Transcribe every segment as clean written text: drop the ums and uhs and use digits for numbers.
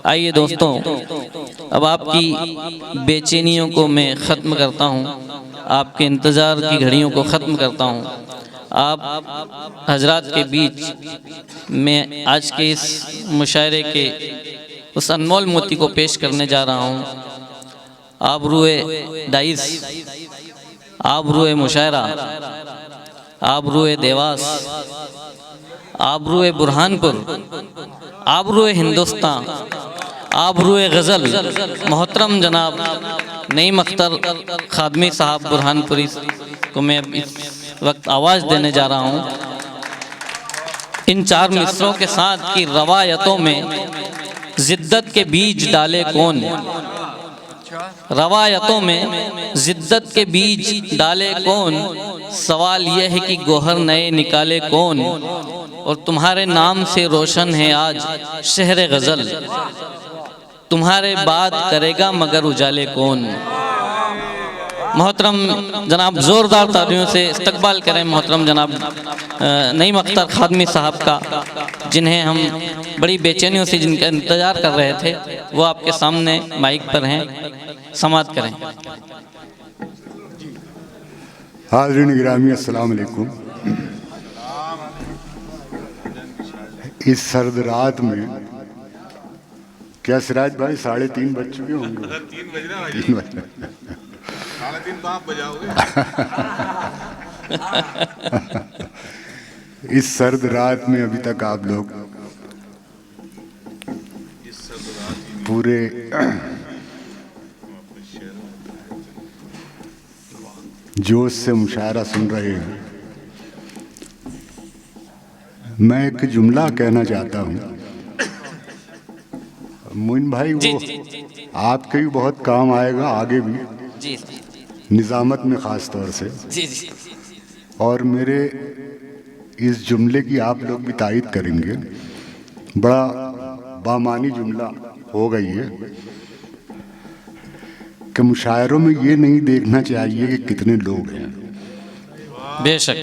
आइए दोस्तों, अब आपकी बेचैनियों को मैं ख़त्म करता हूँ, आपके इंतज़ार की घड़ियों को ख़त्म करता हूँ। आप हजरात के बीच मैं आज के इस मुशायरे के उस अनमोल मोती को पेश करने जा रहा हूँ। आबरूए दाइस, आबरूए मुशायरा, आबरूए देवास, आबरूए बुरहानपुर, आबरूए हिंदुस्तान, आबरूए गज़ल मोहतरम जनाब नईम अख्तर खादमी साहब बुरहानपुरी को मैं इस वक्त आवाज़ देने जा रहा हूँ। इन चार मिसरों के साथ की रवायतों में जिद्दत के बीज डाले कौन, रवायतों में जिद्दत के बीज डाले कौन, सवाल यह है कि गोहर नए निकाले कौन, और तुम्हारे नाम से रोशन है आज शहर गज़ल, तुम्हारे बाद करेगा मगर उजाले कौन। मोहतरम जनाब ज़ोरदार तालियों से इस्तकबाल करें मोहतरम जनाब नईम अख्तर खादमी साहब का, जिन्हें हम बड़ी बेचैनियों से जिनका इंतज़ार कर रहे थे, वो आपके सामने माइक पर हैं, समाअत करें। हाज़रीन गिरामी अस्सलाम वालेकुम। इस सर्द रात में क्या सिराज भाई 3:30 बज चुके होंगे? 3 बज रहा है। 3 बज रहे। 3:30 तो आप बजाओगे। इस सर्द रात में अभी तक आप लोग पूरे जोश से मुशायरा सुन रहे हैं। मैं एक जुमला कहना चाहता हूँ। मोइन भाई, वो आपके भी बहुत काम आएगा आगे भी, निज़ामत में ख़ास तौर से, और मेरे इस जुमले की आप लोग भी तायद करेंगे। बड़ा बामानी जुमला हो गई है कि मुशायरों में ये नहीं देखना चाहिए कि कितने लोग हैं, बेशक,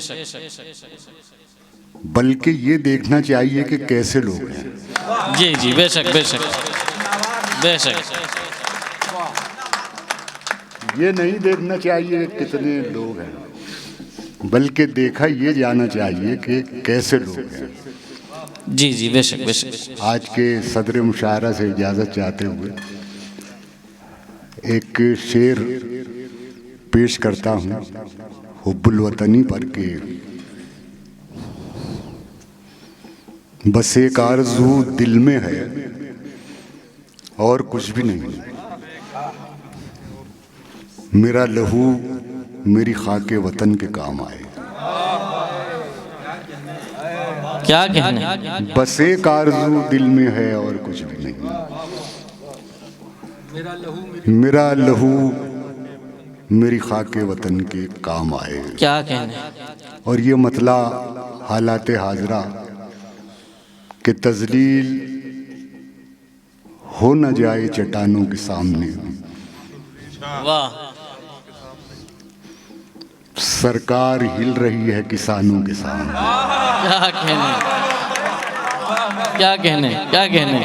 बल्कि ये देखना चाहिए कि कैसे लोग हैं। जी जी, बेशक बेशक बेशक। ये नहीं देखना चाहिए कि कितने लोग हैं, बल्कि देखा ये जाना चाहिए कि कैसे लोग हैं। जी जी, बेशक बेशक। आज के सदर मुशायरा से इजाज़त चाहते हुए एक शेर पेश करता हूँ हुब्बुल वतनी पर के, बस एक आरज़ू दिल में है और कुछ भी नहीं, मेरा लहू मेरी खाके वतन के काम आए। क्या कहने, बस एक आरज़ू दिल में है और कुछ भी नहीं, मेरा लहू मेरी खाके वतन के काम आए। क्या कहने। और ये मतला हालात हाजरा कि तज़लील हो न जाए चट्टानों के सामने, वाह, सरकार हिल रही है किसानों के सामने। क्या कहने, क्या कहने, क्या कहने,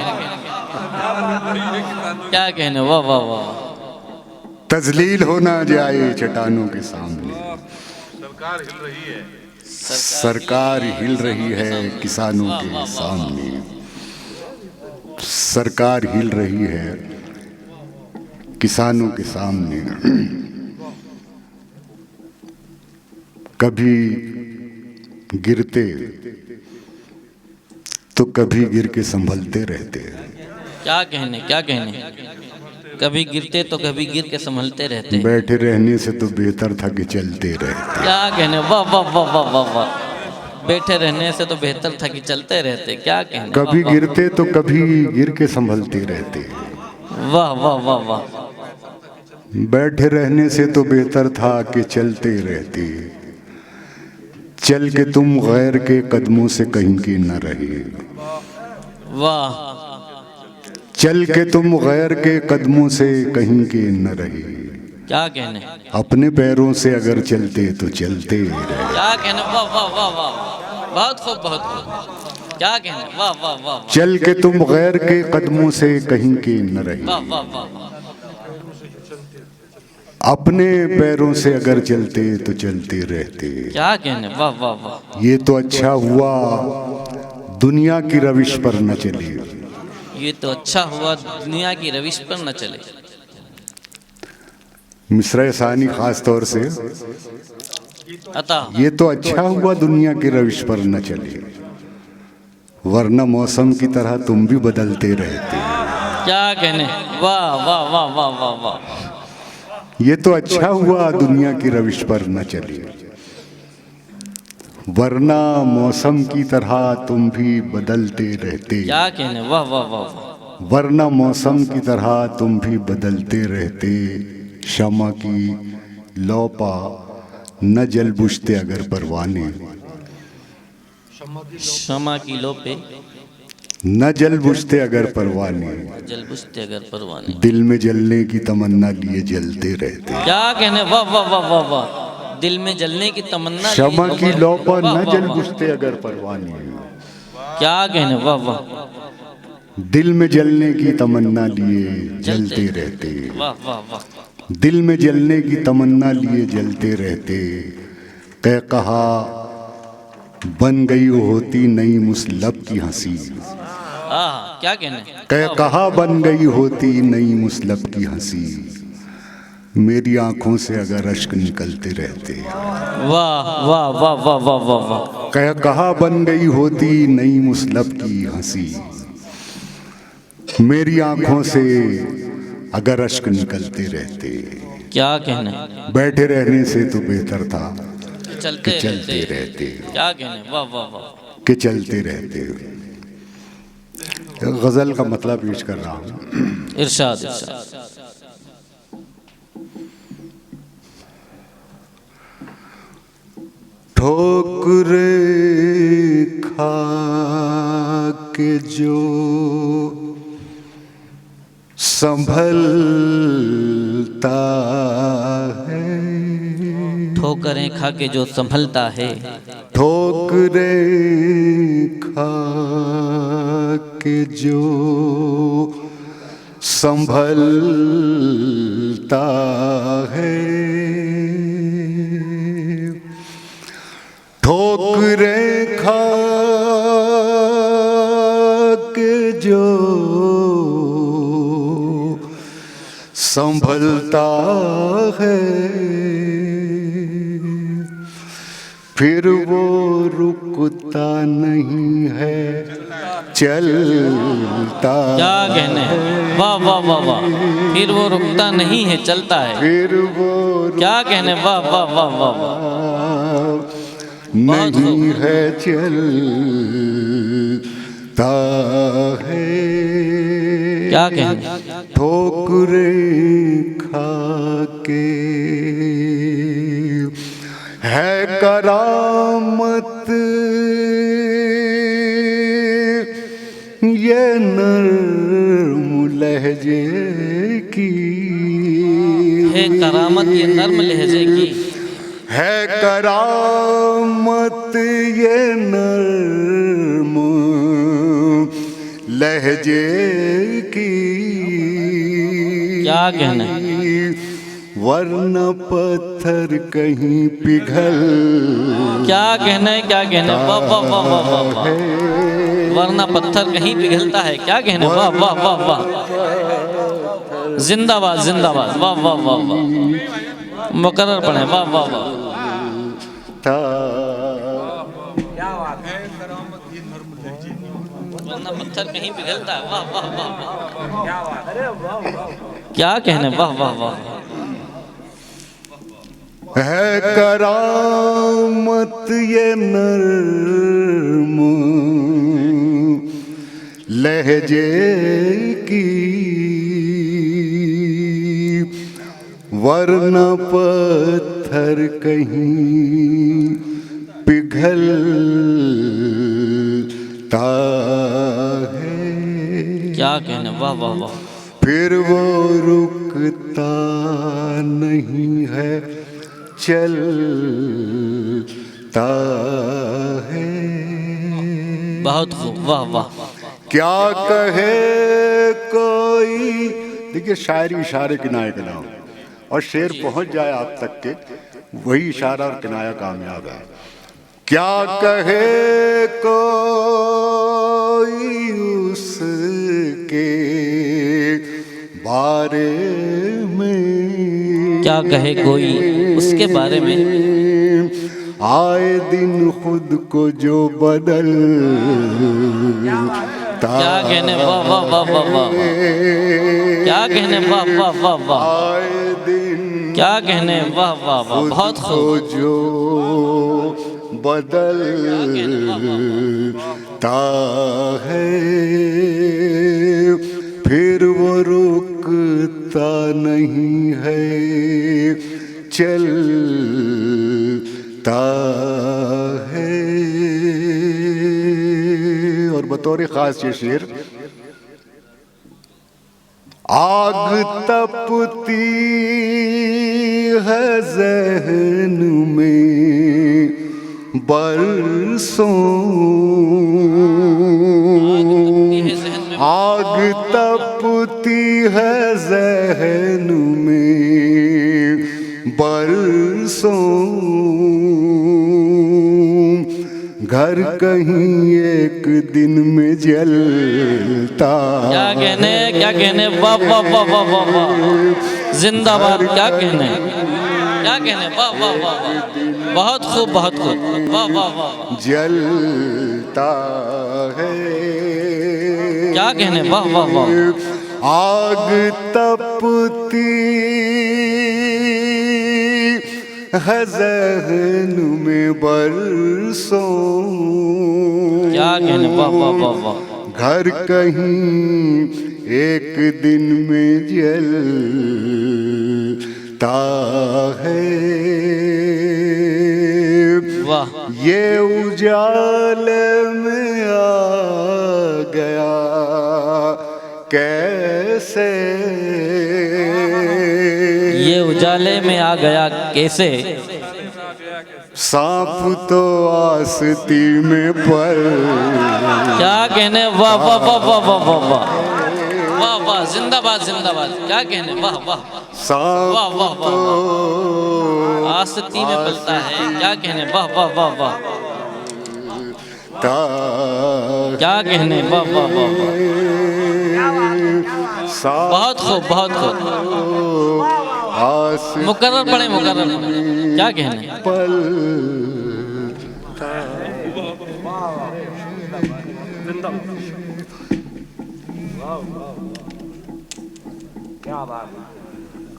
क्या कहने, वाह वाह वाह। तज़लील हो न जाए चट्टानों के सामने, सरकार हिल रही है, सरकार हिल रही है किसानों के सामने, सरकार हिल रही है किसानों के सामने। कभी गिरते तो कभी गिर के संभलते रहते। क्या कहने, क्या कहने, कभी गिरते तो कभी गिर के संभलते रहते। बैठे रहने से तो बेहतर था कि चलते रहते। क्या कहने, वाह वाह वाह वाह वाह वाह। बैठे रहने से तो बेहतर था कि चलते रहते। क्या कहने, कभी गिरते तो कभी गिर के संभलते रहते। वाह वाह वाह वाह। बैठे रहने से तो बेहतर था कि चलते रहते, चल के तुम गैर के कदमों से कहीं की न रहे। वाह, चल के तुम गैर के कदमों से कहीं के न रहे। क्या कहने, अपने पैरों से अगर चलते तो चलते रहे। क्या कहने, वाह वाह वाह वाह, बहुत खूब बहुत खूब। क्या कहने, वाह वाह वाह वाह चल के तुम गैर के कदमों से कहीं के न रहे, वाह वाह वाह वाह। अपने पैरों से अगर चलते तो चलते रहते। क्या कहने, वाह वाह वाह। ये तो अच्छा हुआ दुनिया की रविश पर न चले। ये तो अच्छा हुआ दुनिया की रविश पर न चले। मिसरा सानी खास तौर से, अता ये तो अच्छा हुआ दुनिया की रविश पर न चले, वरना मौसम की तरह तुम भी बदलते रहते। क्या कहने, वाह वाह वाह वाह वाह वाह। ये तो अच्छा हुआ दुनिया की रविश पर न चले, वरना मौसम की तरह तुम भी बदलते रहते। क्या कहने, वाह वाह वाह वाह। वरना मौसम की तरह तुम भी बदलते रहते। शमा की लौ पा न जल बुझते अगर परवाने, शमा की लो पे न जल बुझते अगर परवाने, जल बुझते अगर परवाने। दिल में जलने की तमन्ना लिए जलते रहते। क्या कहने, वाह वाह वाह वाह वाह। दिल में जलने की तमन्ना, शमा की लौ पा वाह, न वाह, जल वाह। बुझते अगर परवाने, क्या कहने, वाह वाह। दिल में जलने की तमन्ना लिए जलते रहते। वाह वाह वाह। दिल में जलने की तमन्ना लिए जलते रहते। कह कहा बन गई होती नई मुसलब की हंसी, क्या कहने, कह कहा बन गई होती नई मुसलब की हंसी, मेरी आंखों से अगर अश्क निकलते रहते। वाह वाह वाह वाह वाह वाह वाह। कह कहा बन गई होती नई मुसलब की हंसी, मेरी आंखों से अगर अश्क निकलते रहते। क्या कहने, बैठे रहने से तो बेहतर था चलते कि चलते रहते। क्या कहने, वाह वाह वाह। कि चलते रहते। गजल का मतलब पेश कर रहा हूँ। इरशाद इरशाद। ठोकरे खा के जो संभलता है, ठोकरें खा के जो संभलता है, ठोकरे खा के जो संभलता है, ठोकरें खा के जो संभलता है, फिर वो रुकता नहीं है चलता। क्या कहने, वाह वाह वाह वाह। फिर वो रुकता नहीं है चलता है, फिर वो क्या कहने, वाह वाह वाह वाह वाह। नहीं है चलता है। क्या कहने, ठोकरे खा के है करामत ये नर्म लहजे की, है करामत ये नर्म लहजे की, है करामत ये नर्म लहजे की। क्या कहना, वरना पत्थर कहीं पिघल। क्या कहना है, क्या कहना, वाह वाह वाह वाह वाह वाह। वरना पत्थर कहीं पिघलता है, क्या कहने, वाह वाह वाह वाह। जिंदाबाद जिंदाबाद, वाह वाह वाह वाह। मुकर्रर पढ़े, वाह वाह वाह। वरना पत्थर कहीं पिघलता है, वाह वाह वाह वाह। क्या कहने, वाह वाह वाह। है करामत ये नर्म लहजे की, वरना पत्थर कहीं पिघलता है। क्या कहने, वाह वाह वाह। फिर वो रुकता नहीं है चलता है। बहुत खूब, वाह वाह। क्या कहे कोई, देखिए शायरी इशारे किनारे का नाम, और शेर पहुंच जाए आप तक के, वही इशारा और किनाया कामयाब है। क्या कहे कोई उसके बारे में, क्या कहे कोई उसके बारे में, आए दिन खुद को जो बदल, क्या कहने, वाह वाह वाह वाह वाह, क्या कहने, वाह वाह वाह वाह, आए दिन क्या कहने, वाह वाह वाह, बहुत खुद को खूब, जो बदलता है, फिर वो रुकता नहीं है, चलता है। और बतौर खास ये शेर, आग तपती है ज़हन में बरसों, आग तपती है ज़हन में बरसों, घर कहीं एक दिन में जलता। क्या कहने, क्या कहने, वाह वाह वाह वाह वाह वाह, जिंदाबाद, क्या कहने, क्या कहने, वाह वाह वाह वाह, बहुत खूब, बहुत खूब, वाह वाह वाह, जलता है। क्या कहने, वाह वाह वाह, आग तपती है ज़हन में बरसों, क्या कहने, वाह वाह वाह वाह, घर कहीं एक दिन में जलता है। वाह, ये उजाले में आ गया कैसे, ये उजाले में आ गया कैसे, सांप तो आस्ती में पर, क्या कहने, वाह वाह वाह वाह वाह वाह वाह, वाह वाह, जिंदाबाद जिंदाबाद, क्या कहने, वाह वाह, सांप वाह वाह वाह, तो आसक्ति में पलता है, क्या कहने, वाह वाह वाह वाह, क्या कहने, वाह वाह वाह वाह, बहुत खूब, बहुत खूब, मुकर्रर पढ़े, मुकर्रर पढ़े, क्या कहने, पल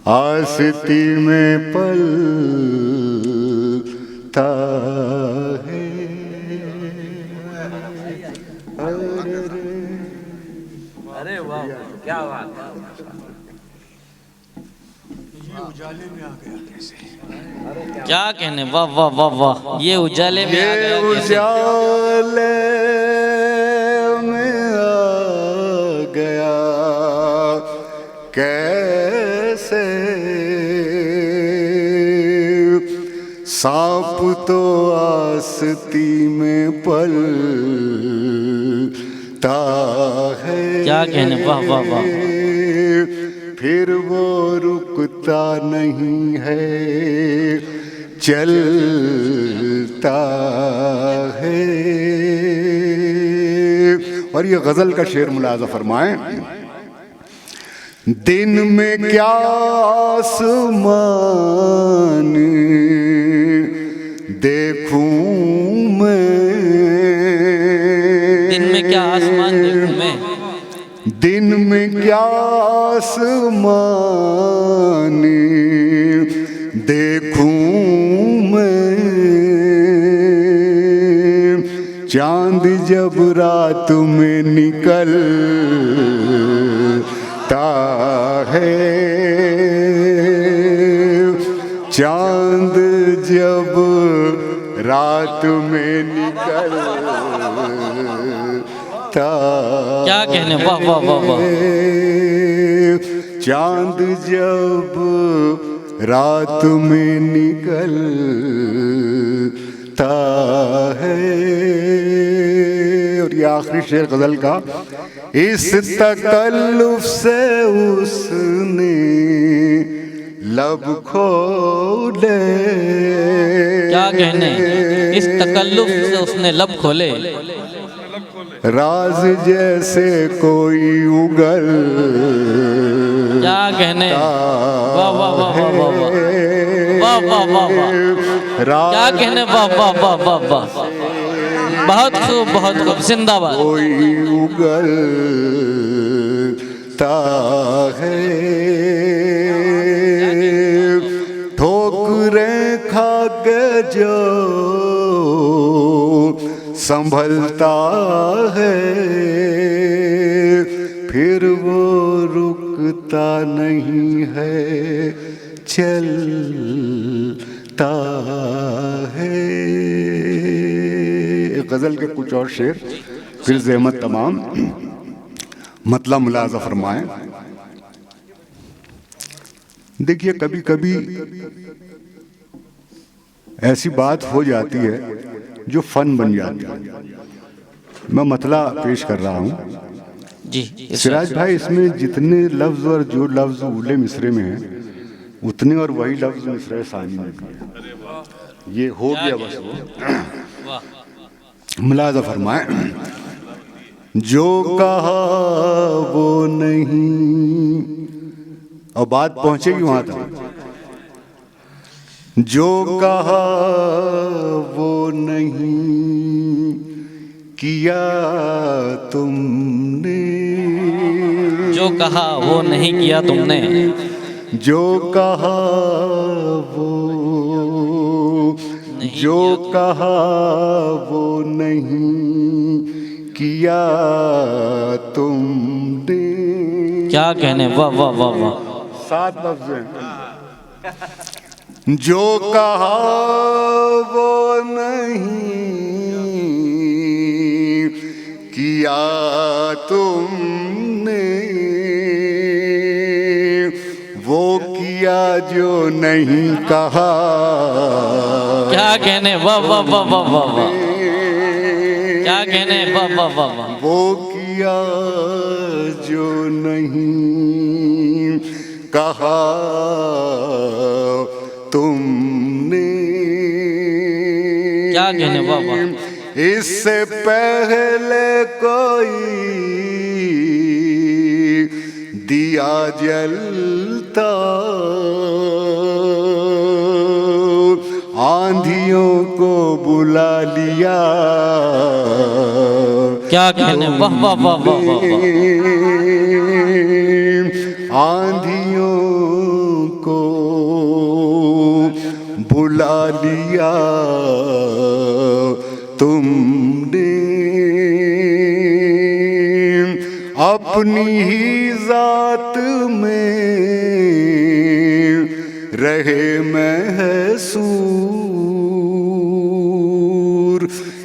आस्ती में पलता है। अरे वाह, क्या बात, उजाले में आ गया कैसे, क्या कहने, वाह वाह वाह वाह, ये उजाले में आ गया कैसे, उजाले में आ गया कैसे, सांप तो आस्ती में पलता है। क्या कहने, वाह वाह वाह, फिर वो रुकता नहीं है, चलता है। और ये गजल का शेर मुलाजा फरमाएं, दिन में क्या आसमान देखूं मैं, दिन में क्या आसमान देखूं मैं, दिन में क्या आसमान देखूं मैं, चांद जब रात में निकलता है, चांद जब रात में निकलता, क्या कहने, वाह वाह वाह वाह, चांद जब रात में निकलता है। और ये ये आखिरी शेर गजल का, इस तकल्लुफ से उसने लब खोले। क्या कहने, इस तकल्लुफ से उसने लब खोले। राज जैसे कोई उगल। क्या कहने, वाह वाह वाह वाह वाह वाह वाह वाह वाह, क्या कहने, वाह वाह वाह वाह वाह, बहुत खूब बहुत खूब, जिंदाबाद। कोई उगल ता है, ठोकरें खा के जो संभलता है, फिर वो रुकता नहीं है, चलता है। गजल के कुछ और शेर, फिर ज़हमत तमाम, मतलब मुलाज़ा फरमाएं। देखिए कभी कभी ऐसी बात हो जाती है जो फन बन जाती है। मैं मतला पेश कर रहा हूँ जी सिराज भाई, इसमें जितने लफ्ज और जो लफ्ज उले मिसरे में हैं उतने और वही लफ्ज मिसरे सानी में भी है। ये हो गया बस वो। मुलाज़ा फरमाएं, जो कहा वो नहीं, और बात पहुंचेगी वहां तक, जो कहा वो नहीं किया तुमने, जो कहा वो नहीं किया तुमने, जो कहा वो, जो कहा वो नहीं किया तुमने। क्या कहने, वाह वाह वाह वाह, 7 लफ्ज हैं। जो कहा वो नहीं किया तुमने, वो किया जो नहीं कहा। क्या कहने, वाह वाह वाह वाह वाह वाह, क्या कहने, वाह वाह वाह वाह, वो किया जो नहीं कहा तुमने। क्या कहने, वाह वाह, इससे पहले कोई दिया जलता, आंधियों को बुला लिया। क्या कहने, वाह वाह वाह वाह वाह वाह, आंधियों को बुला लिया तुमने, अपनी ही जात में रहे महसूर,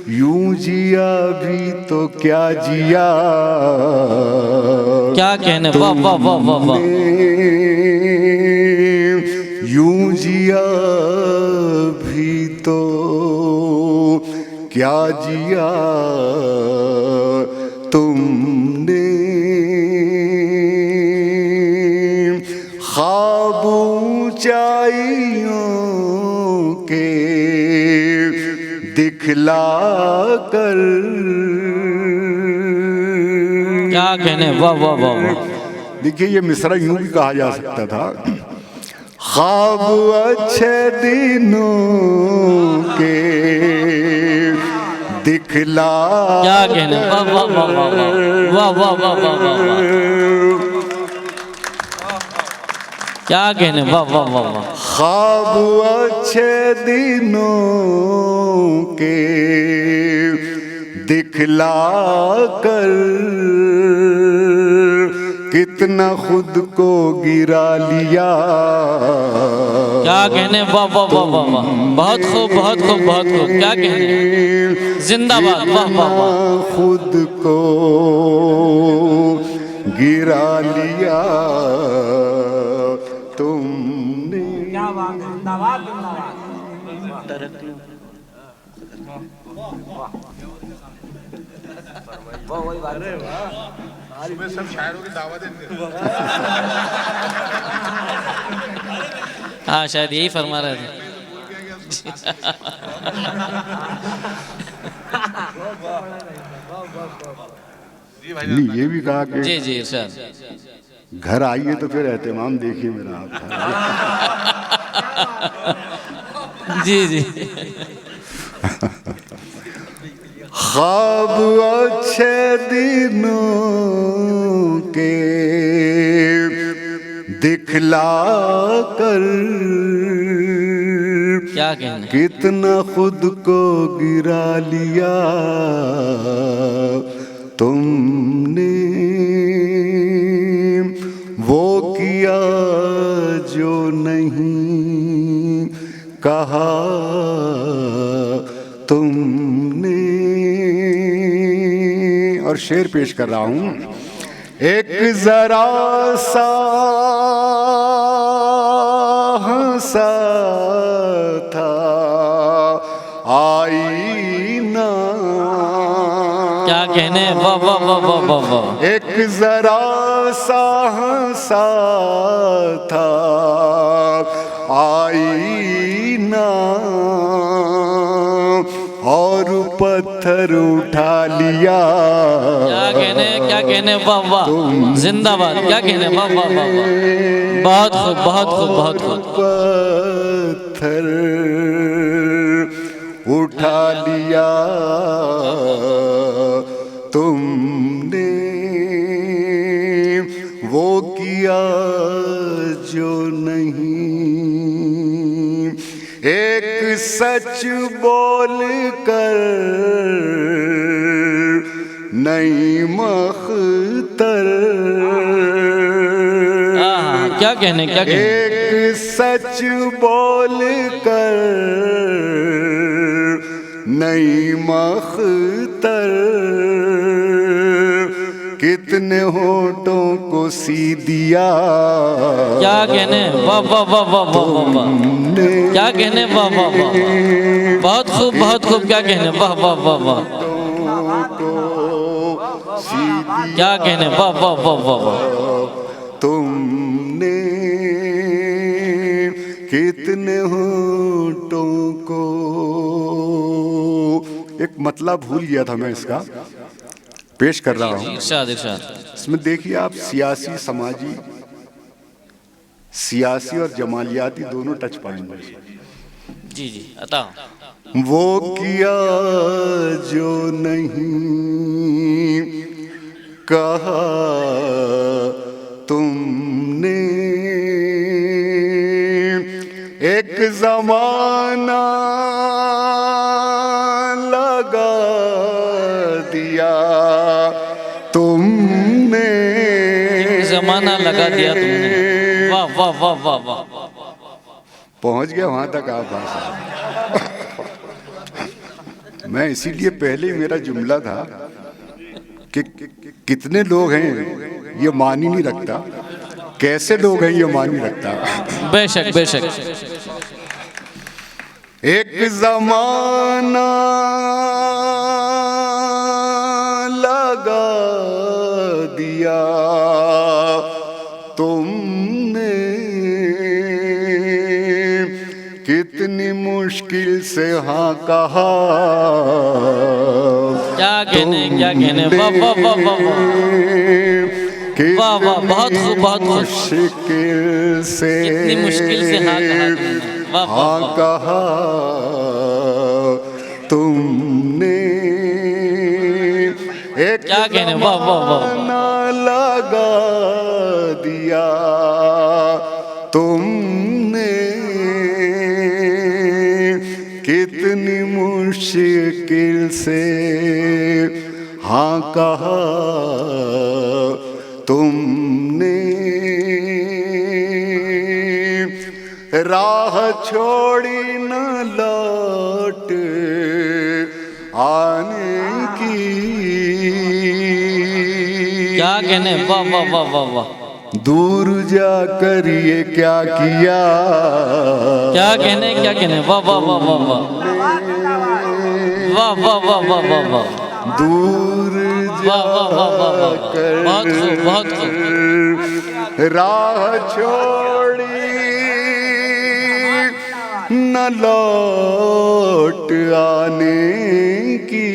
यूं जिया भी तो क्या जिया। क्या कहने, वाह वाह वाह वाह वाह, यूं जिया भी तो क्या जिया तुमने। ख्वाब ऊंचाइयों के दिखला कर, क्या कहने, वाह वाह वाह वाह, देखिए ये मिसरा यूं भी कहा जा सकता था, ख्वाब अच्छे दिनों के दिखला। क्या कहने, वाह वाह वाह वाह वाह वाह वाह वाह वाह वाह, क्या कहने, वाह वाह वाह वाह, ख्वाब अच्छे दिनों के दिखला कर, कितना खुद को गिरा लिया। क्या कहने, वाह वाह वाह वाह वाह, बहुत खूब बहुत खूब बहुत खूब, क्या कहने, जिंदाबाद, वाह वाह वाह, खुद को गिरा लिया तुमने। सुबह सब शायरों की दावत देंगे। हाँ शायद यही फरमा रहे थे। जी भाई नहीं, ये भी कहा कि जी जी इरशाद। घर आइए तो फिर एहतमाम देखिए मेरा आप। जी जी ख्वाब अच्छे दिनों के दिखला कर क्या कहने। कितना खुद को गिरा लिया तुमने, वो किया जो नहीं कहा तुमने। और शेर पेश कर रहा हूं। एक जरा सा हंसा था आईना, क्या कहने। वाह वाह वाह वाह वाह वाह। एक जरा सा हंसा था आईना, और पत्थर उठा लिया। क्या कहने क्या कहने। वाह वाह जिंदाबाद। क्या कहने। वाह वाह वाह वाह। बहुत खूब बहुत खूब बहुत खूब। पत्थर उठा लिया तुमने, वो किया जो नहीं। एक सच बोल कर नहीं मख्तर, क्या कहने क्या कहने। एक सच बोल कर नहीं मख्तर, कितने होठों को सी दिया। क्या कहने। वाह वाह वाह वाह वाह वाह। क्या कहने। वाह वाह वाह। बहुत खूब बहुत खूब। क्या कहने। वाह वाह वाह वाह। क्या कहने। वाह वाह वाह वाह वाह। तुमने कितने होठों को। एक मतलब भूल गया था मैं, इसका पेश कर रहा हूँ। इरशाद इरशाद। इसमें देखिए आप, सियासी समाजी, सियासी और जमालियाती दोनों टच पाएंगे। जी जी अता। वो किया जो नहीं कहा तुमने, एक जमाना लगा दिया तुमने, जमाना लगा दिया तुमने। वाह वाह वाह वाह वाह। पहुंच गया वहां तक आप भाई साहब। मैं इसीलिए पहले ही मेरा जुमला था कि कितने लोग हैं ये मान ही नहीं रखता, कैसे लोग हैं ये मान नहीं रखता। बेशक बेशक। एक जमाना लगा दिया तुमने, कितनी मुश्किल से हाँ कहा। क्या कहने क्या कहने। वाह वाह वाह वाह वाह। वाह वाह बहुत खूब बहुत खूब। मुश्किल से कितनी मुश्किल से हाँ कहा तुमने। वाह वाह हाँ वाह। कहा तुमने, एक क्या कहने। वाह वाह वाह। जमाना लगा दिया तुमने, कितनी मुश्किल से हाँ कहा तुमने। राह छोड़ी न लौट आने की। क्या कहने। वाह वाह वाह वाह वाह। दूर जाकर ये क्या किया। क्या कहने क्या कहने। वाह वाह वाह वाह वाह। वाह वाह वाह वाह वाह वाह। दूर वाह वाह वाह वाह वाह, जाकर बहुत खूब बहुत खूब। राह छोड़ी न लौट आने की,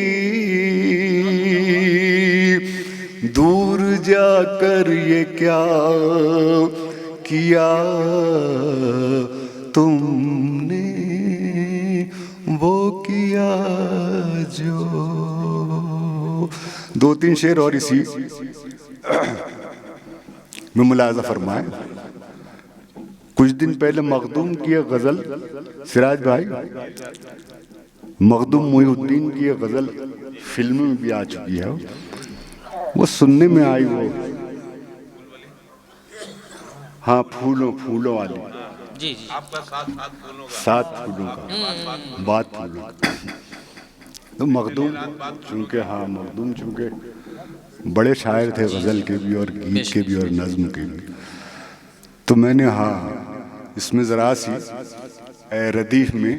दूर जाकर ये क्या किया तुमने, वो किया जो। दो तीन शेर और इसी में मुलाजा फरमाए। कुछ दिन पहले मखदूम की एक गजल, सिराज भाई, मखदूम मोहिउद्दीन की एक गजल फिल्म में भी आ चुकी है, वो सुनने में आई वो, हाँ फूलों फूलों वाली, जी जी आपका साथ साथ फूलों का, सात फूलों का, बात फूलों का। तो मखदूम चूंकि, हाँ मखदूम चूंकि बड़े शायर थे गज़ल के भी और गीत के भी और नज़्म के भी, तो मैंने हाँ इसमें ज़रा सी ए रदीफ में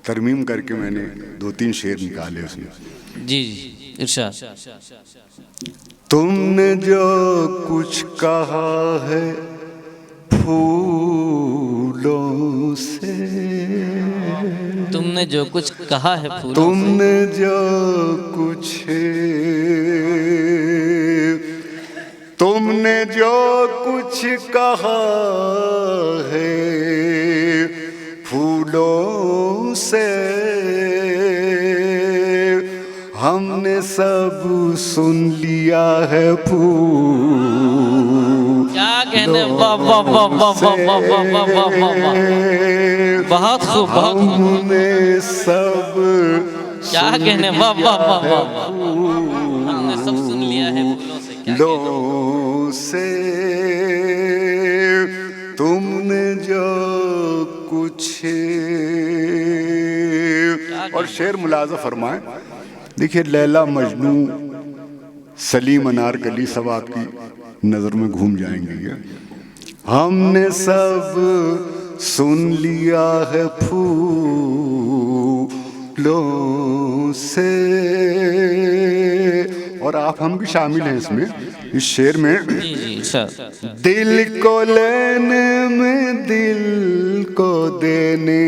तरमीम करके मैंने दो तीन शेर निकाले उसमें। जी जी इरशाद। तुमने जो कुछ कहा है फूलों से, तुमने जो कुछ कहा है फूलों से, तुमने जो कुछ, तुमने जो कुछ कहा है फूलों से, हमने सब सुन लिया है फूल। क्या कहने, वाह वाह वाह वाह वाह वाह वाह वाह वाह वाह, बहुत खूब बहुत खूब। हमने सब क्या कहने, वाह वाह वाह वाह वाह, हमने सब सुन लिया है फूलों से। क्या लो से, तुमने जो कुछ। और शेर मुलाजा फरमाए। देखिए लैला मजनू सलीम अनारकली सब आपकी नजर में घूम जाएंगे ये। हमने सब सुन लिया है फूलों से, और आप हम भी शामिल हैं इसमें, इस शेर में। जी जी सर। दिल को लेने में, दिल को देने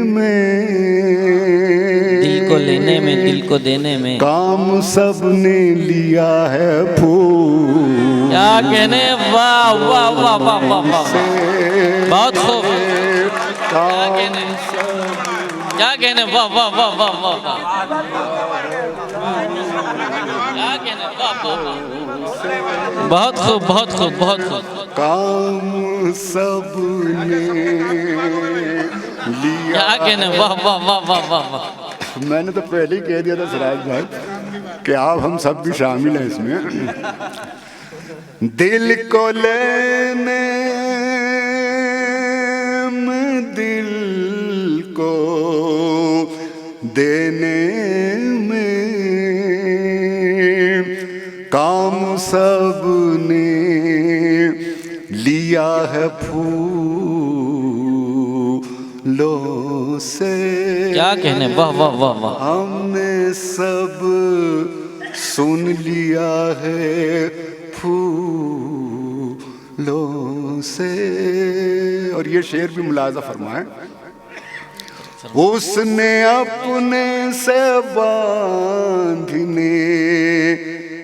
में, दिल को लेने में, दिल को देने में, काम सबने लिया है फूल। क्या कहने, वाह वाह वाह वाह वाह वाह, बहुत खूब। क्या कहने, क्या कहने, वाह वाह वाह वाह वाह, क्या कहने, वाह वाह वाह, बहुत खूब बहुत खूब बहुत खूब। काम सबने लिया। क्या कहने, वाह वाह वाह वाह वाह वाह। मैंने तो पहले ही कह दिया था सिराज भाई कि आप हम सब भी शामिल हैं इसमें। दिल को लेने में, दिल को देने में, काम सबने लिया है फूलों से। क्या कहने, वाह वाह वाह वाह, हमने सब सुन लिया है फूलों से। और ये शेर भी मुलाजा फरमाए। उसने अपने से बांधने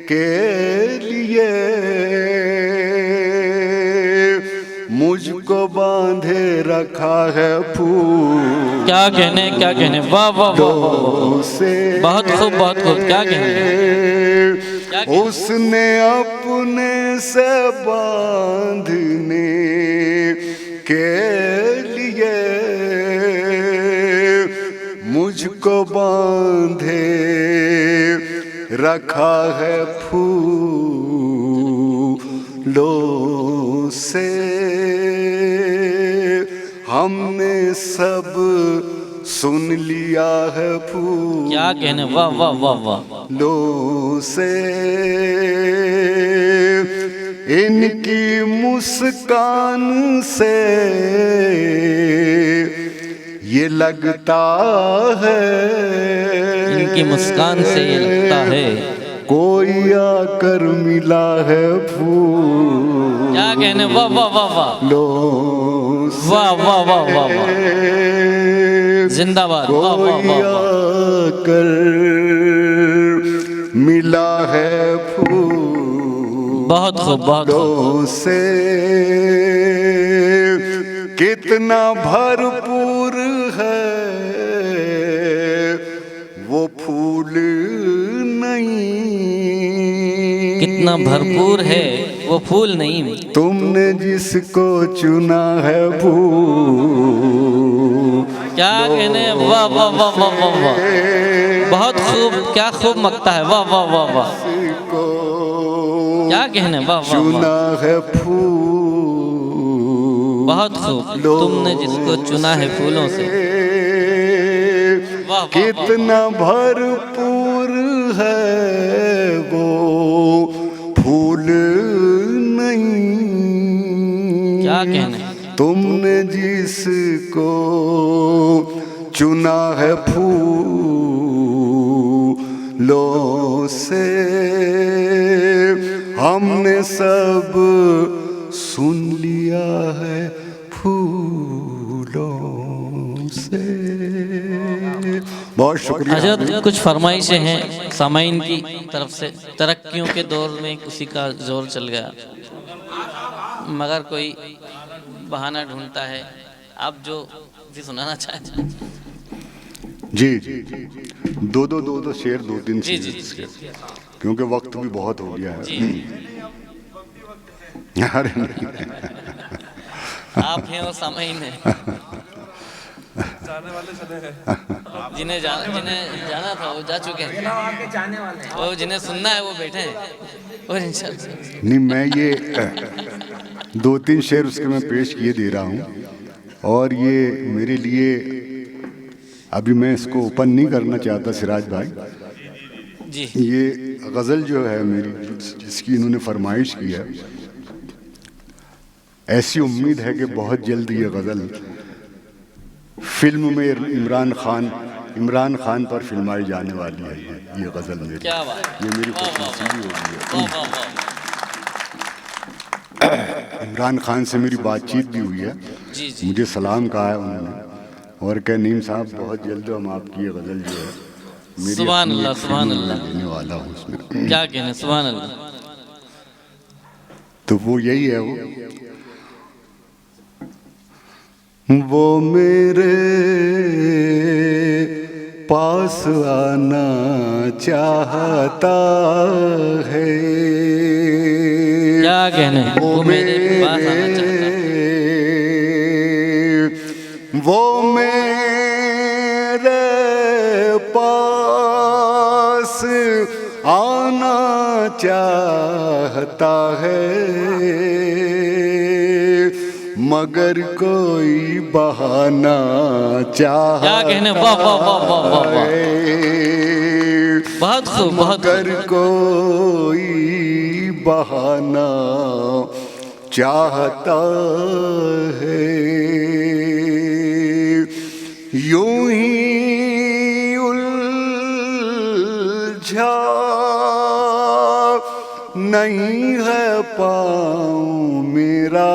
के लिए मुझको बांधे रखा है फूल। क्या कहने, क्या कहने, वाह वाह वाह वाह, बहुत खूब बहुत खूब। क्या कहने, उसने अपने से बांधने के लिए मुझको बांधे रखा है फूलों से। हमने सब सुन लिया है फूलों क्या कहने, वाह वाह वाह वाह, से। इनकी मुस्कान से ये लगता है की मुस्कान से ये लगता है कोई आकर मिला है फूल। क्या कहने, वाह वाह वाह वाह, लो वाह वाह वाह वाह वाह, जिंदाबाद, वाह वाह कोई वाह वाह, आकर मिला है फूल। बहुत खूब, बहुत खूब। फूलों से कितना भरपूर है वो फूल नहीं। कितना भरपूर है वो फूल नहीं। तुमने जिसको चुना है फूल। क्या कहने, वाह वाह वाह वाह वाह वाह, बहुत खूब, क्या खूब मकता है, वाह वाह वाह वाह, जिसको क्या कहने, वाह वाह वाह, चुना है फूल। बहुत खूब, तुमने जिसको चुना है फूलों से, वाह वाह वाह, कितना भरपूर है वो फूल नहीं। क्या कहने, तुमने जिसको चुना है फूलों से हमने सब सुन लिया है फूलों से। बहुत शुक्रिया। हजरत कुछ फरमाइशें हैं सामाइन की तरफ से। तरक्कियों के दौर में उसी का जोर चल गया, मगर कोई बहाना ढूंढता है। आप जो भी सुनाना चाहते हैं। जी जी दो शेर, 2-3 जी जी शेर, क्योंकि वक्त भी बहुत हो गया है। जी, अरे नहीं, आप हैं और सामाइन है। जाने वाले चले हैं। जिन्हें जाना था वो जा चुके हैं, और जिन्हें सुनना है वो बैठे हैं। और इंशाल्लाह नहीं, मैं ये 2-3 शेर उसके मैं पेश किए दे रहा हूँ। और ये मेरे लिए, अभी मैं इसको ओपन नहीं करना चाहता सिराज भाई। जी, ये गज़ल जो है मेरी, जिसकी इन्होंने फरमाइश की है, ऐसी उम्मीद है कि बहुत जल्द ये गज़ल फिल्म में इमरान खान पर फिल्माई जाने वाली है। ये गज़ल मेरी, क्या बात, ये मेरी वाह, वाह, खुशनसीबी हो गई वाह वाह वाह, है। इमरान खान से मेरी बातचीत भी हुई है, जी जी, मुझे सलाम कहा है उन्होंने, और कह नीम साहब बहुत जल्द हम आपकी ये गज़ल जो है मेरी सुभान अपनी अल्लाह, एक सुभान फिल्म में अल्लाह। देने वाला हूँ उसमें। क्या कहने, सुभान अल्लाह। तो वो यही है, वो मेरे पास आना चाहता है। क्या कहने, वो मेरे पास आना चाहता है। वो मेरे पास आना चाहता है, मगर कोई बहाना चाहता क्या कहने, वाह वाह वाह वाह वाह वाह, है। बहुत खूब, बहुत मगर कोई बहाना चाहता है। यूं ही उलझा नहीं है पाँव मेरा,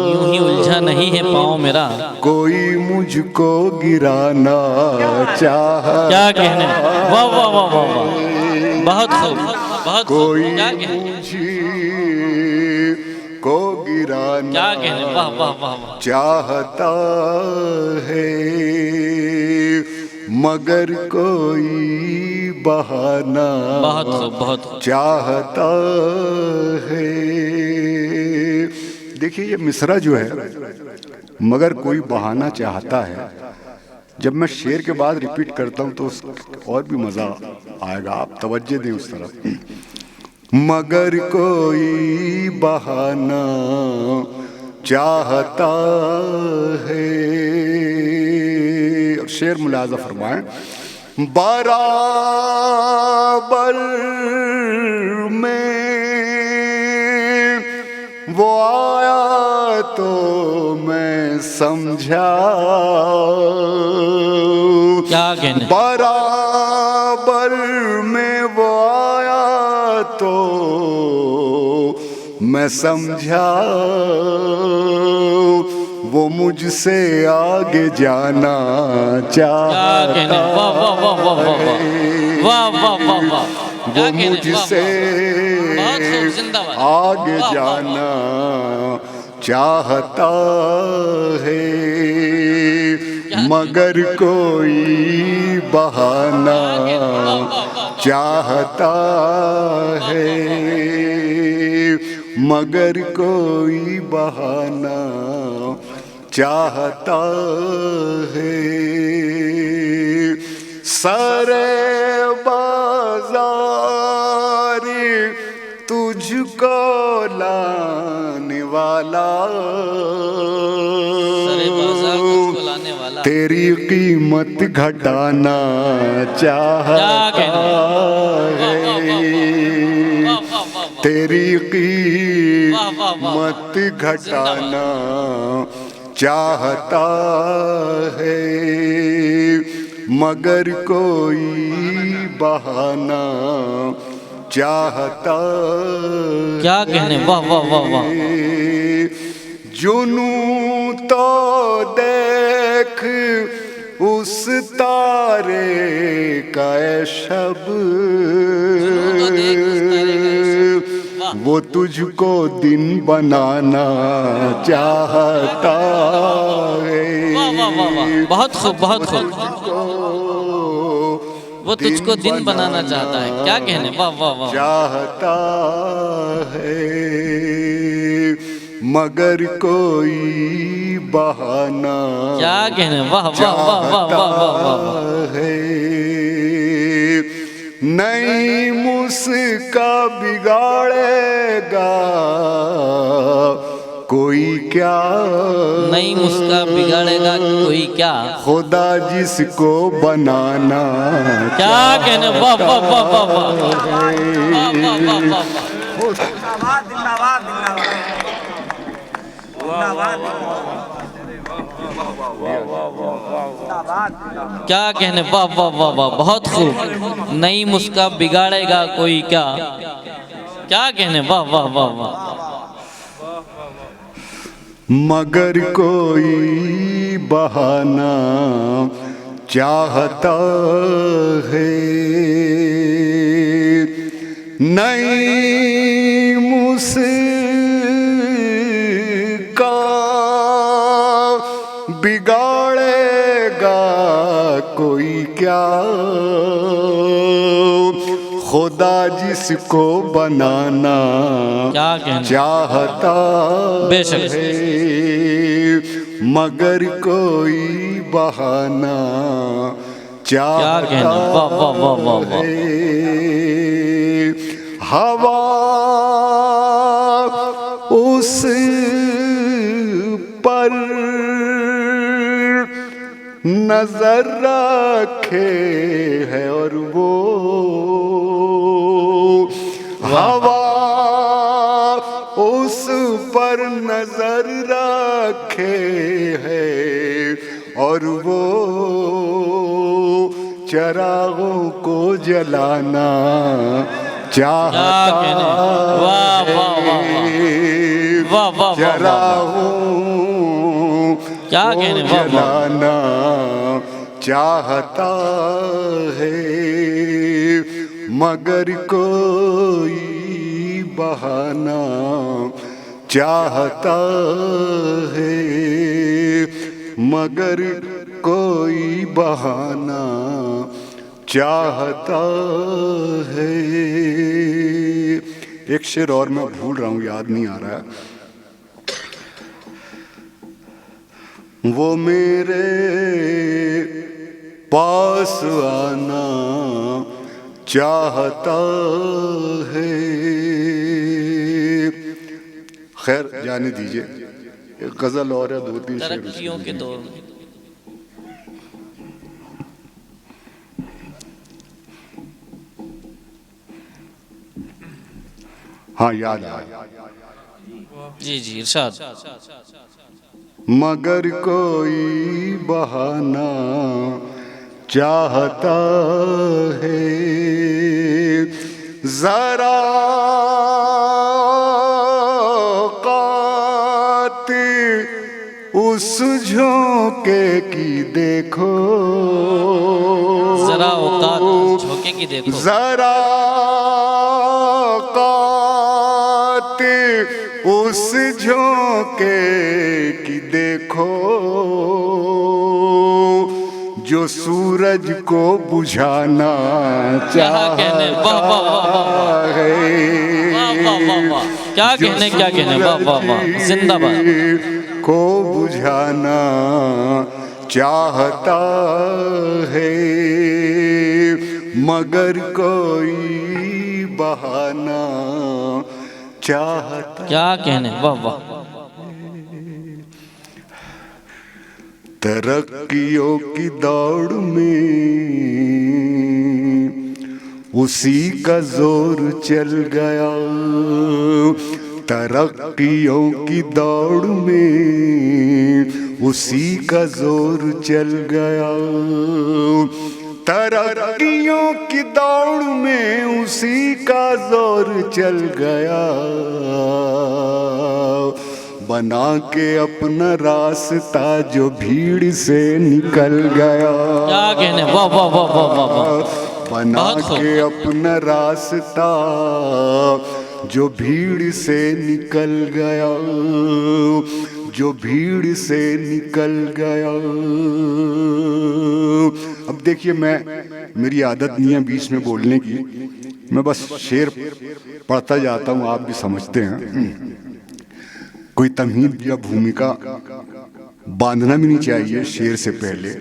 यूं ही उलझा नहीं है पाँव मेरा, कोई मुझको गिराना चाहता। क्या कहने, वाह वाह वाह वाह वाह, बहुत खूब, बहुत खूब, कोई क्या कहने, मुझको गिराना क्या कहने, वाह वाह वाह वाह, चाहता है, मगर कोई बहाना बहुत खूब, बहुत खूब। चाहता है। देखिए ये मिसरा जो है, मगर कोई बहाना चाहता है, जब मैं शेर के बाद रिपीट करता हूँ तो और भी मज़ा आएगा, आप तवज्जो दें उस तरफ। मगर कोई बहाना चाहता है। और शेर मुलाजा फरमाएं, बराबर में वो आया तो मैं समझा, क्या क्या कहने, बराबर में वो आया तो मैं समझा वो मुझसे आगे जाना चाहता है, वाह वाह वाह वाह, वो मुझसे आगे जाना चाहता है, मगर कोई बहाना चाहता है, मगर कोई बहाना चाहता है। सारे बाजार तुझको लाने वाला, तेरी कीमत घटाना चाहता है, तेरी कीमत घटाना चाहता है, मगर कोई बहाना चाहता है। क्या कहने, वाह वाह वाह वाह, जुनू तो देख उस तारे का शब, वो तुझको दिन बनाना चाहता है, बहुत खूब बहुत खूब, वो तुझको दिन बनाना चाहता है, क्या कहने, वाह वाह वाह, चाहता है, मगर कोई बहाना, क्या कहने, वाह वाह वाह वाह वाह वाह है, नई मुस्का बिगाड़ेगा कोई क्या, नई मुस्का बिगाड़ेगा कोई क्या, खुदा जिसको बनाना, क्या कहने, वाह वाह वाह वाह वाह, क्या कहने, वाह वाह वाह वाह, बहुत खूब, नई मुस्का बिगाड़ेगा कोई क्या, क्या कहने, वाह वाह वाह वाह, मगर कोई बहाना चाहता है, नई मुस्का बिगाड़ेगा कोई क्या, खुदा जिसको बनाना चाहता है, मगर कोई बहाना चाहता है, हवा उस पर नजर रखे है और वो हवा उस पर नजर रखे है और वो चरागों को जलाना चाहता है, चरागों को जलाना चाहता है, मगर कोई बहाना चाहता है, मगर कोई बहाना चाहता है। एक शेर और मैं भूल रहा हूँ, याद नहीं आ रहा है। वो मेरे पास आना चाहता है, खैर जाने दीजिए, एक गजल और है, 2-3 शेर तरक्कियों के दौर में। हाँ याद आया, जी जी इरशाद। मगर कोई बहाना चाहता है, जरा औकात उस झोंके की देखो, जरा औकात झोंके की देखो, जरा औकात उस झोंके की देखो, जो सूरज को बुझाना चाहता है। क्या कहने, क्या कहने, वाह वाह वाह, जिंदाबाद। को बुझाना चाहता है, मगर कोई बहाना चाहता। क्या कहने, वाह वाह। तरक्कियों की दौड़ में उसी का जोर चल गया, तरक्कियों की दौड़ में उसी का जोर चल गया, तरक्कियों की दौड़ में उसी का जोर चल गया, बना के अपना रास्ता जो भीड़ से निकल गया। क्या कहने, वाह वाह वाह वाह वाह। बना के अपना रास्ता जो भीड़ से निकल गया, जो भीड़ से निकल गया। अब देखिए, मेरी आदत नहीं है बीच में बोलने की, मैं बस शेर पढ़ता जाता हूँ, आप भी समझते हैं। कोई तमहीद या भूमिका बांधना भी नहीं चाहिए शेर से पहले।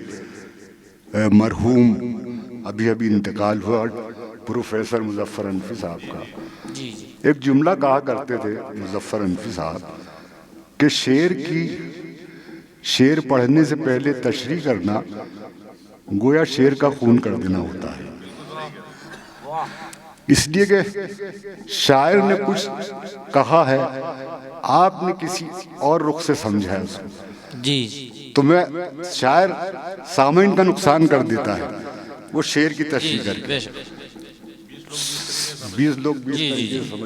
मरहूम अभी अभी इंतकाल हुआ प्रोफेसर मुजफ्फर अनफी साहब का एक जुमला कहा करते थे मुजफ्फर अनफी साहब कि शेर पढ़ने से पहले तशरीह करना गोया शेर का खून कर देना होता है। इसलिए कि शायर ने कुछ कहा है, आपने किसी और रुख से समझा है उसको, जी, तो मैं शायर सामईन का नुकसान कर देता है वो शेर की तशरीह करके। 20 लोग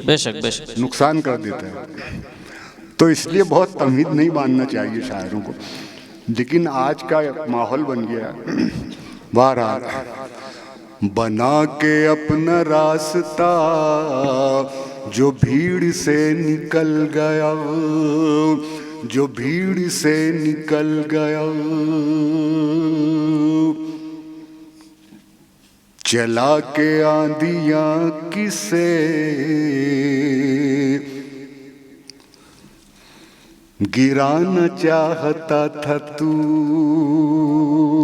बेशक बेशक नुकसान कर देता है, तो इसलिए बहुत तमहीद नहीं बांधना चाहिए शायरों को। लेकिन आज का माहौल बन गया बहरहाल, बना के अपना रास्ता जो भीड़ से निकल गया, जो भीड़ से निकल गया, चला के आंधियां किसे गिराना चाहता था तू,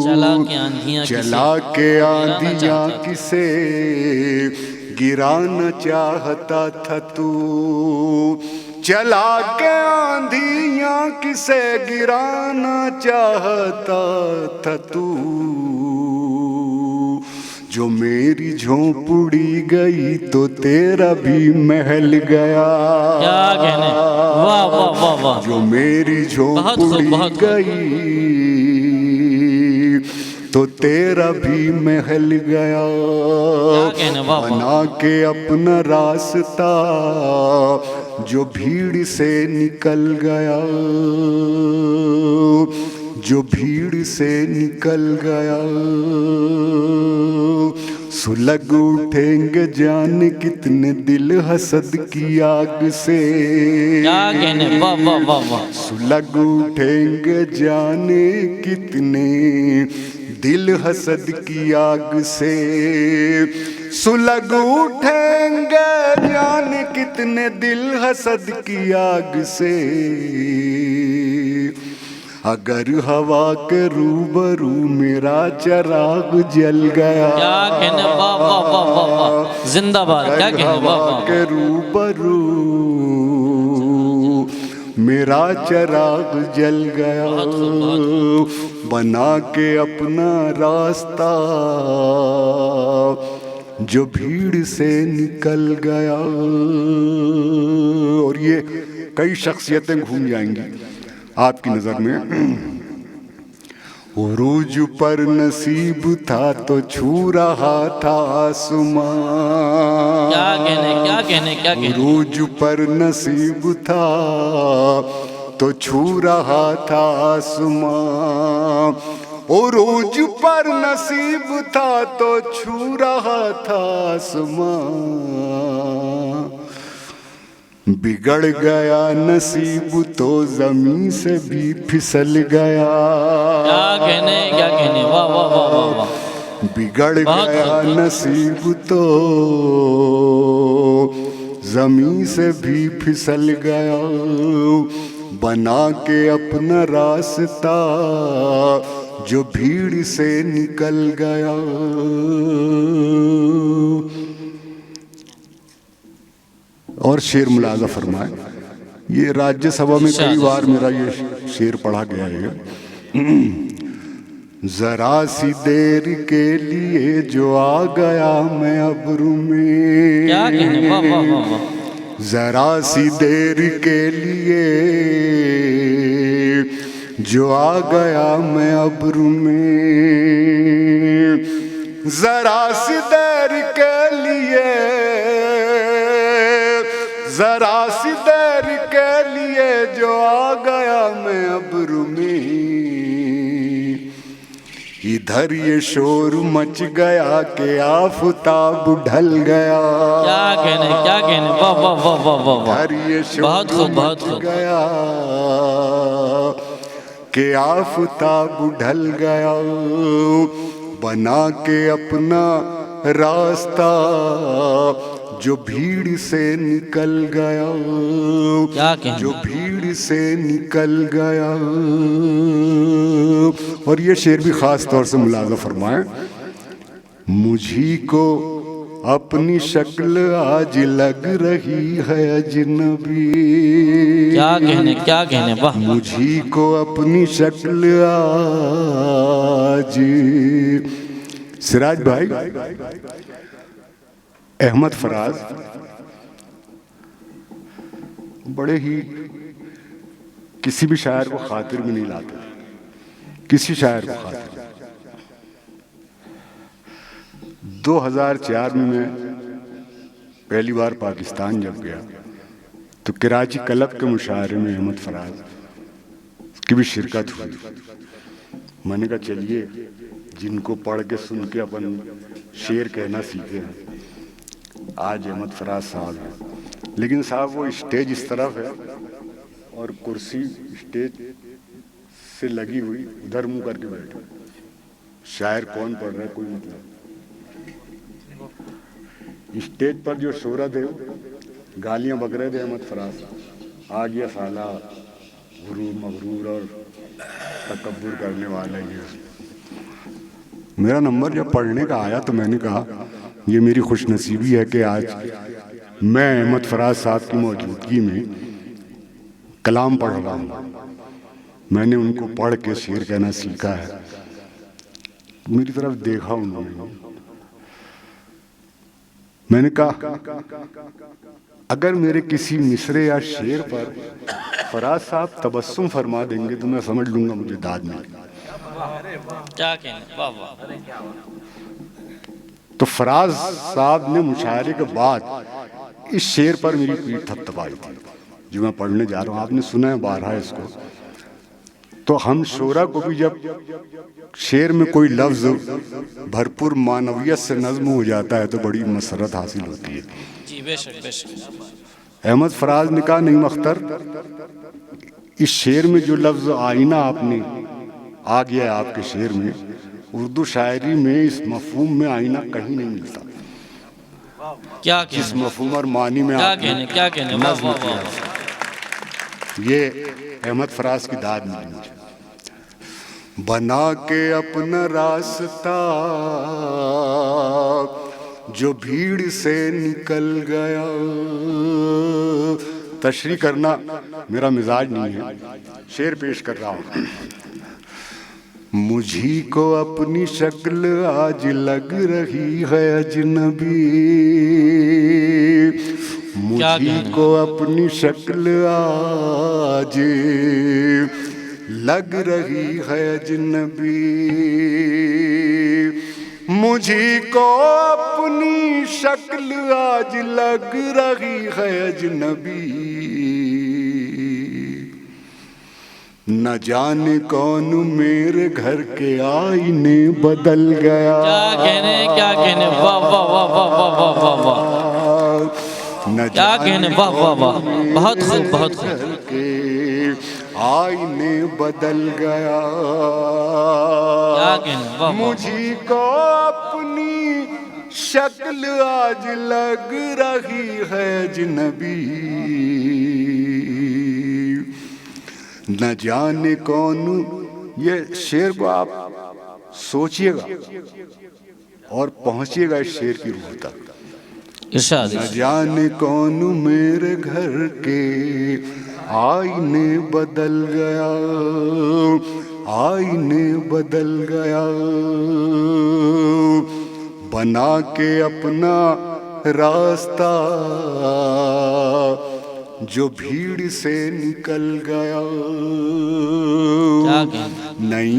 चला के आंधियां किसे गिराना चाहता था तू, चला के आंधियां किसे गिराना चाहता था तू, जो मेरी झोंपड़ी गई तो तेरा भी महल गया। क्या कहने, वाह वाह वाह वाह। जो मेरी झोंपड़ी गई तो तेरा भी महल गया, बना के अपना रास्ता जो भीड़ से निकल गया, जो भीड़ से निकल गया, सुलग उठेंगे जाने कितने दिल हसद की आग से। क्या कहने, वाह वाह वाह वाह। सुलग उठेंगे जाने कितने दिल हसद की आग से, सुलग उठेंगे जाने कितने दिल हसद की आग से, अगर हवा के रूबरू मेरा चिराग जल गया। क्या कहने, वाह वाह वाह वाह वाह, जिंदाबाद। क्या कहने, वाह वाह। के रूबरू मेरा चिराग जल गया, बना के अपना रास्ता जो भीड़ से निकल गया। और ये कई शख्सियतें घूम जाएंगी आपकी नज़र में, उरूज पर नसीब था तो छू रहा था आसमां। क्या कहने, क्या कहने, क्या कहने। उरूज पर नसीब था तो छू रहा था आसमां। उरूज पर नसीब था तो छू रहा था आसमां। बिगड़ गया नसीब तो जमीन से भी फिसल गया। क्या कहने, क्या कहने, वाह वाह वाह वाह वाह। बिगड़ गया नसीब तो जमीन से भी फिसल गया। बना के अपना रास्ता जो भीड़ से निकल गया। और शेर मुलाजा फरमाए, ये राज्यसभा में कई बार मेरा ये शेर पढ़ा गया है। जरा सी देर के लिए जो आ गया मैं अब्रू में। क्या कहने, वाह वाह वाह वाह। जरा सी देर के लिए जो आ गया मैं अब्रू में। जरा सी देर के लिए, जरा सी देर के लिए जो आ गया मैं अब्रू में। इधर ये शोर मच गया कि आफताब ढल गया। क्या कहने, क्या कहने, वाह वाह वाह वाह वाह वाह। इधर ये बहुत शोर खूब, बहुत मच खूब। गया कि आफताब ढल गया। बना के अपना रास्ता जो भीड़ से निकल गया। क्या कहने। जो भीड़ से निकल गया। और ये शेर भी खास तौर से मुलाज़ा फरमाए। मुझी को अपनी शक्ल आज लग रही है अजनबी। क्या कहने, क्या कहने, वाह। मुझी को अपनी शक्ल आज। सिराज भाई, अहमद फराज बड़े ही किसी भी शायर को खातिर में नहीं लाते, किसी शायर को खातिर। 2004 में मैं पहली बार पाकिस्तान जब गया तो कराची क्लब के मुशायरे में अहमद फराज की भी शिरकत हुई। मैंने कहा चलिए जिनको पढ़ के सुन के अपन शेर कहना सीखे हैं, आज अहमद फराज साहब हैं। लेकिन साहब वो स्टेज इस तरफ है और कुर्सी स्टेज से लगी हुई उधर मुंह करके बैठे। शायर कौन पढ़ रहा है कोई मतलब। स्टेज पर जो शोहरत है गालियां बक रहे थे अहमद फराज, आ गया साला गुरूर मगरूर और तकब्बुर करने वाला ये। मेरा नंबर जब पढ़ने का आया तो मैंने कहा ये मेरी खुशनसीबी है कि आज मैं अहमद फराज साहब की मौजूदगी में कलाम पढ़ रहा हूँ। मैंने उनको पढ़ के शेर कहना सीखा है। मेरी तरफ देखा उन्होंने, मैंने कहा अगर मेरे किसी मिसरे या शेर पर फराज साहब तबस्सुम फरमा देंगे तो मैं समझ लूंगा मुझे दाद मिली। क्या कहने, वाह वाह। तो फराज साहब ने मुशायरे के बाद इस शेर पर मेरी पीठ थपथपाई थी जो मैं पढ़ने जा रहा हूँ। आपने सुना है बारहा इसको। तो हम शोरा को भी जब शेर में कोई लफ्ज भरपूर मानवियत से नज्म हो जाता है तो बड़ी मसरत हासिल होती है। जी बेशक बेशक। अहमद फराज ने कहा नहीं अख्तर, इस शेर में जो लफ्ज आईना आपने आ गया है आपके शेर में, उर्दू शायरी में इस मफहूम में आईना कहीं नहीं मिलता। क्या जिस कहने, मफहूम और मानी में क्या आपने कहने, क्या कहने, वाह नज्म वाह किया वाह। है, ये अहमद फराज की दाद मिली मुझे। बना के अपना रास्ता जो भीड़ से निकल गया। तशरीह करना मेरा मिजाज नहीं है, शेर पेश कर रहा हूँ। मुझी को अपनी शक्ल आज लग रही है अजनबी। मुझी को अपनी शक्ल आज लग रही है अजनबी, मुझी को अपनी शक्ल आज लग रही है अजनबी। न जाने कौन मेरे घर के आईने बदल गया। क्या कहने, वाह वाह वाह वाह वाह वाह वाह वाह, न क्या कहने, वाह वाह वाह, बहुत खूब बहुत खूब। घर के आईने बदल गया। क्या कहने, वाह वाह, मुझी को अपनी शक्ल आज लग रही है अजनबी। न जाने कौन, ये शेर को आप सोचिएगा और पहुंचिएगा इस शेर की रूह तक। इरशाद। न जाने कौन मेरे घर के आईने बदल गया, आईने बदल गया। बना के अपना रास्ता जो भीड़ से निकल गया। नई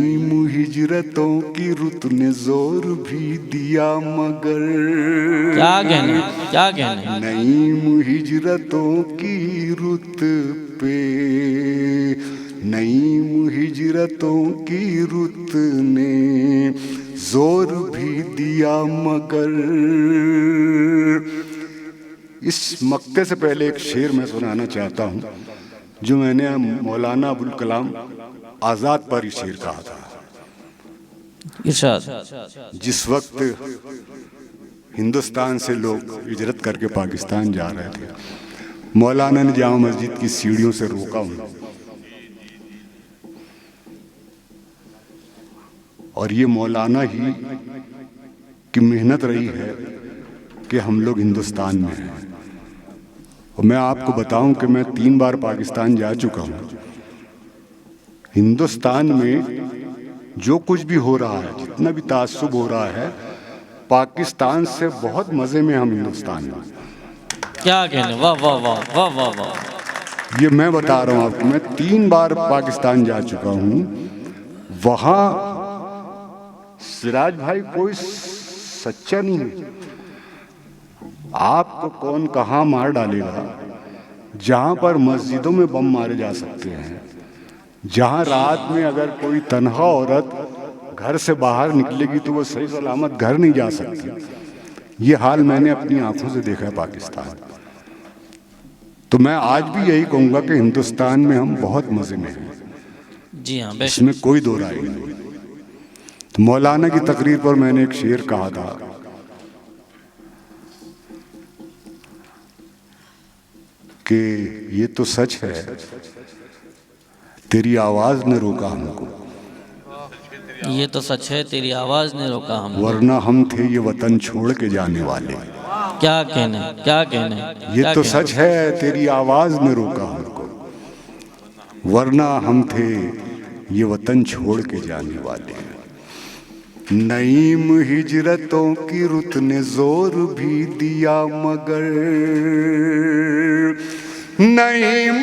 हिजरतों की रुत ने जोर भी दिया मगर, क्या कहने, नई हिजरतों की रुत पे, नई हिजरतों की रुत ने जोर भी दिया मगर। इस मक्ते से पहले एक शेर मैं सुनाना चाहता हूँ जो मैंने मौलाना अबुल कलाम आज़ाद पर ही शेर कहा था। इरशाद। जिस वक्त हिंदुस्तान से लोग हिजरत करके पाकिस्तान जा रहे थे, मौलाना ने जामा मस्जिद की सीढ़ियों से रोका उन्हें, और ये मौलाना ही की मेहनत रही है कि हम लोग हिंदुस्तान में हैं। और मैं आपको बताऊं कि मैं 3 बार पाकिस्तान जा चुका हूं। हिंदुस्तान में जो कुछ भी हो रहा है, जितना भी तासुब हो रहा है, पाकिस्तान से बहुत मजे में हम हिंदुस्तान में। क्या कहने, वाह वाह वाह वाह वाह वाह। ये मैं बता रहा हूं आपको, मैं 3 बार पाकिस्तान जा चुका हूं। वहां सिराज भाई कोई सच्चा नहीं है। आपको कौन कहां मार डालेगा। जहां पर मस्जिदों में बम मारे जा सकते हैं, जहां रात में अगर कोई तन्हा औरत घर से बाहर निकलेगी तो वो सही सलामत घर नहीं जा सकती। ये हाल मैंने अपनी आंखों से देखा है पाकिस्तान। तो मैं आज भी यही कहूंगा कि हिंदुस्तान में हम बहुत मजे में हैं। जी हाँ, इसमें कोई दो राय नहीं। तो मौलाना की तकरीर पर मैंने एक शेर कहा था कि ये तो सच है, तेरी आवाज ने रोका हमको, ये तो सच है, तेरी आवाज ने रोका हमको, वरना हम थे ये वतन छोड़ के जाने वाले। क्या कहने, क्या कहने, ये तो सच है, तेरी आवाज ने रोका हमको, वरना हम थे ये वतन छोड़ के जाने वाले। नईम हिजरतों की रुत ने जोर भी दिया मगर, नईम